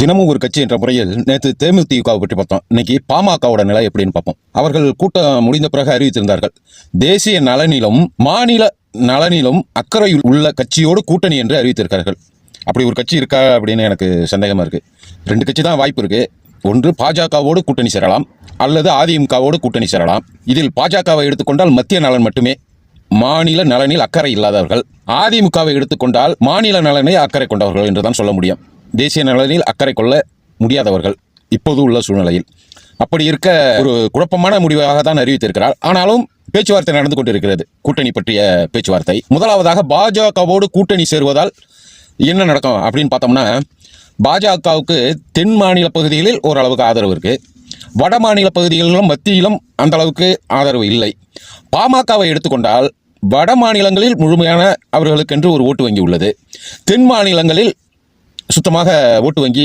தினமும் ஒரு கட்சி என்ற முறையில் நேற்று தேமுதிகவை பற்றி பார்த்தோம். இன்னைக்கு பாமகவோட நிலை எப்படின்னு பார்ப்போம். அவர்கள் கூட்டம் முடிந்த பிறகு அறிவித்திருந்தார்கள், தேசிய நலனிலும் மாநில நலனிலும் அக்கறை உள்ள கட்சியோடு கூட்டணி என்று அறிவித்திருக்கிறார்கள். அப்படி ஒரு கட்சி இருக்கா அப்படின்னு எனக்கு சந்தேகமா இருக்கு. ரெண்டு கட்சி தான் வாய்ப்பு இருக்கு. ஒன்று பாஜகவோடு கூட்டணி சேரலாம், அல்லது அதிமுகவோடு கூட்டணி சேரலாம். இதில் பாஜகவை எடுத்துக்கொண்டால் மத்திய நலன் மட்டுமே, மாநில நலனில் அக்கறை இல்லாதவர்கள். அதிமுகவை எடுத்துக்கொண்டால் மாநில நலனில் அக்கறை கொண்டவர்கள் என்றுதான் சொல்ல முடியும். தேசிய நலனில் அக்கறை கொள்ள முடியாதவர்கள் இப்போது உள்ள சூழ்நிலையில். அப்படி இருக்க ஒரு குழப்பமான முடிவாக தான் அறிவித்திருக்கிறார். ஆனாலும் பேச்சுவார்த்தை நடந்து கொண்டிருக்கிறது, கூட்டணி பற்றிய பேச்சுவார்த்தை. முதலாவதாக பாஜகவோடு கூட்டணி சேருவதால் என்ன நடக்கும் அப்படின்னு பார்த்தோம்னா, பாஜகவுக்கு தென் மாநில பகுதிகளில் ஓரளவுக்கு ஆதரவு இருக்கு, வட மாநில பகுதிகளிலும் மத்தியிலும் அந்த அளவுக்கு ஆதரவு இல்லை. பாமகவை எடுத்துக்கொண்டால் வட மாநிலங்களில் முழுமையான அவர்களுக்கென்று ஒரு ஓட்டு வங்கி உள்ளது, தென் மாநிலங்களில் சுத்தமாக ஓட்டு வங்கி